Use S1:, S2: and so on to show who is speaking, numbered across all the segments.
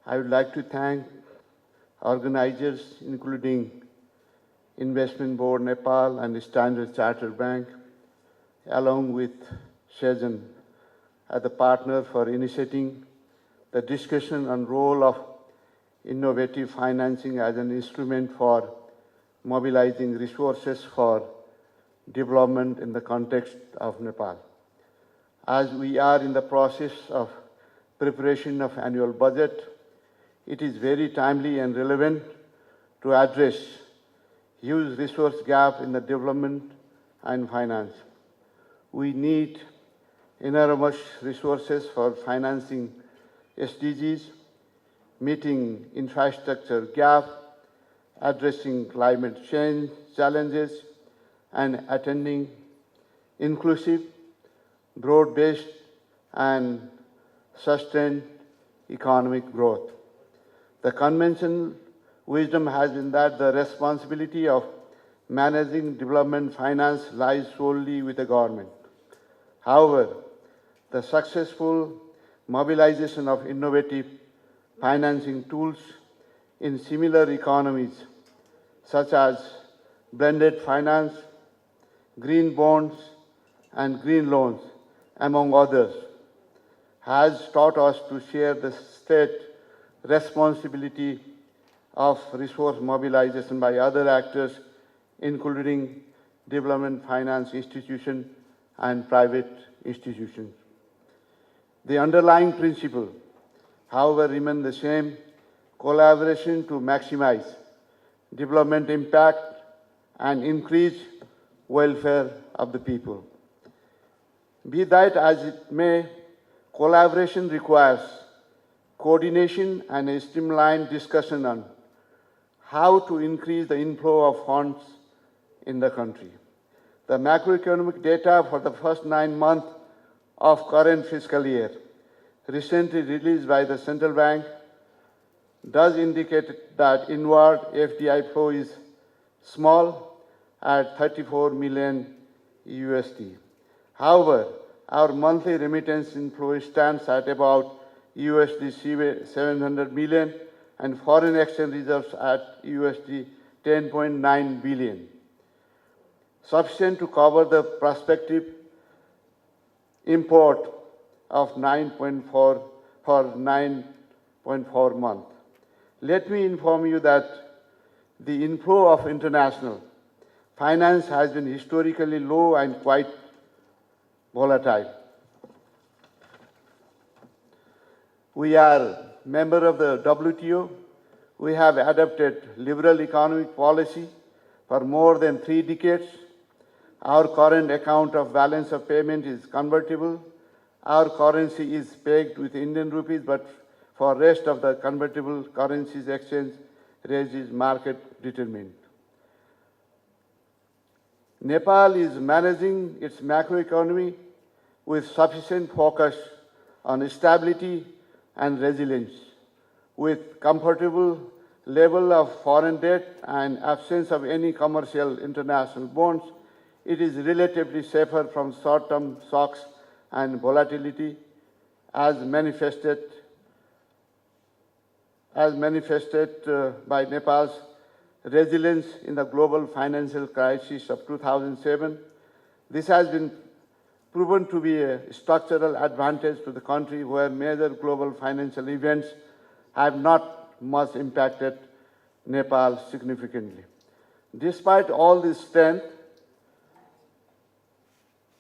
S1: I would like to thank organizers, including Investment Board Nepal and the Standard Chartered Bank, along with Shezan as the partner for initiating the discussion on role of innovative financing as an instrument for mobilizing resources for development in the context of Nepal. As we are in the process of preparation of annual budget, it is very timely and relevant to address huge resource gap in the development and finance. We need enormous resources for financing SDGs, meeting infrastructure gap, addressing climate change challenges, and attending inclusive, broad-based, and sustained economic growth. The conventional wisdom has been that the responsibility of managing development finance lies solely with the government. However, the successful mobilization of innovative financing tools in similar economies, such as blended finance, green bonds, and green loans, among others, has taught us to share the state responsibility of resource mobilization by other actors, including development finance institutions and private institutions. The underlying principle, however, remains the same: collaboration to maximize development impact and increase welfare of the people. Be that as it may, collaboration requires coordination and a streamlined discussion on how to increase the inflow of funds in the country. The macroeconomic data for the first 9 months of current fiscal year, recently released by the central bank, does indicate that inward FDI flow is small at 34 million USD. However, our monthly remittance inflow stands at about USD 700 million and foreign exchange reserves at USD 10.9 billion, sufficient to cover the prospective import of 9.4 for 9.4 months. Let me inform you that the inflow of international finance has been historically low and quite volatile. We are member of the WTO. We have adopted liberal economic policy for more than 3 decades. Our current account of balance of payment is convertible. Our currency is pegged with Indian rupees, but for rest of the convertible currencies exchange rate is market determined. Nepal is managing its macroeconomy with sufficient focus on stability and resilience. With comfortable level of foreign debt and absence of any commercial international bonds, it is relatively safer from short-term shocks and volatility as manifested by Nepal's resilience in the global financial crisis of 2007. This has been proven to be a structural advantage to the country, where major global financial events have not much impacted Nepal significantly. Despite all this strength,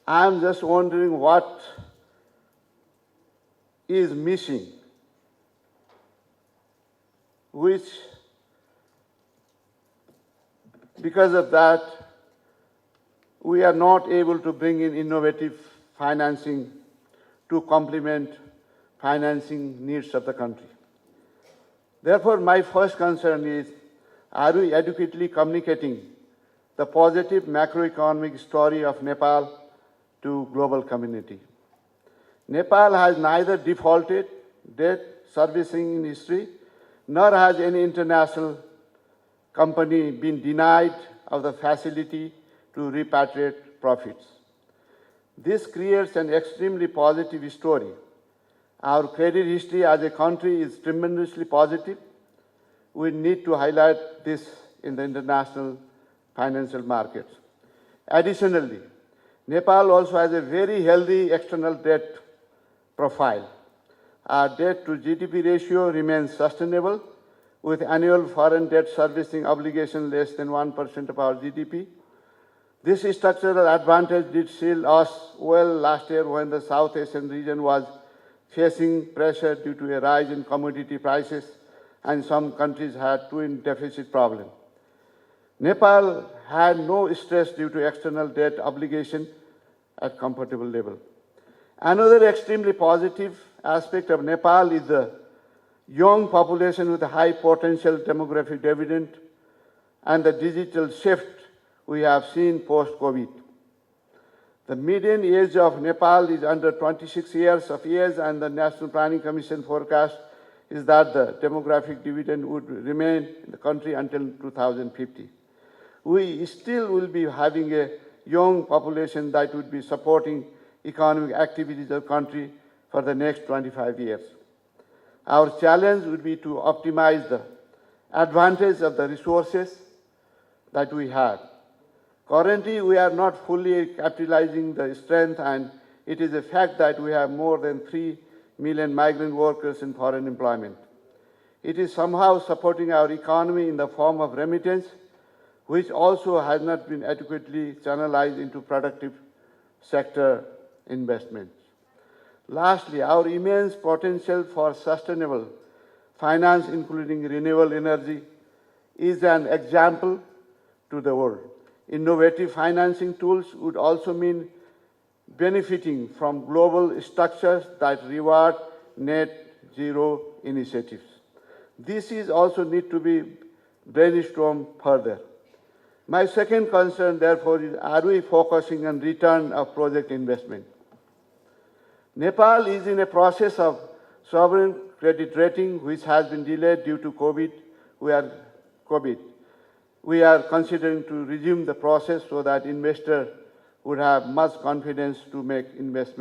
S1: I am just wondering what is missing, which, because of that, we are not able to bring in innovative financing to complement financing needs of the country. Therefore, my first concern is, are we adequately communicating the positive macroeconomic story of Nepal to global community? Nepal has neither defaulted debt servicing in history, nor has any international company been denied of the facility to repatriate profits. This creates an extremely positive story. Our credit history as a country is tremendously positive. We need to highlight this in the international financial markets. Additionally, Nepal also has a very healthy external debt profile. Our debt to GDP ratio remains sustainable, with annual foreign debt servicing obligation less than 1% of our GDP. This structural advantage did shield us well last year when the South Asian region was facing pressure due to a rise in commodity prices and some countries had twin deficit problem. Nepal had no stress due to external debt obligation at comfortable level. Another extremely positive aspect of Nepal is the young population with a high potential demographic dividend and the digital shift we have seen post-COVID. The median age of Nepal is under 26 years of age, and the National Planning Commission forecast is that the demographic dividend would remain in the country until 2050. We still will be having a young population that would be supporting economic activities of the country for the next 25 years. Our challenge would be to optimize the advantage of the resources that we have. Currently, we are not fully capitalizing the strength, and it is a fact that we have more than 3 million migrant workers in foreign employment. It is somehow supporting our economy in the form of remittance, which also has not been adequately channelized into productive sector investments. Lastly, our immense potential for sustainable finance, including renewable energy, is an example to the world. Innovative financing tools would also mean benefiting from global structures that reward net zero initiatives. This is also need to be brainstormed further. My second concern, therefore, is are we focusing on return of project investment? Nepal is in a process of sovereign credit rating, which has been delayed due to COVID. We are considering to resume the process so that investors would have much confidence to make investments.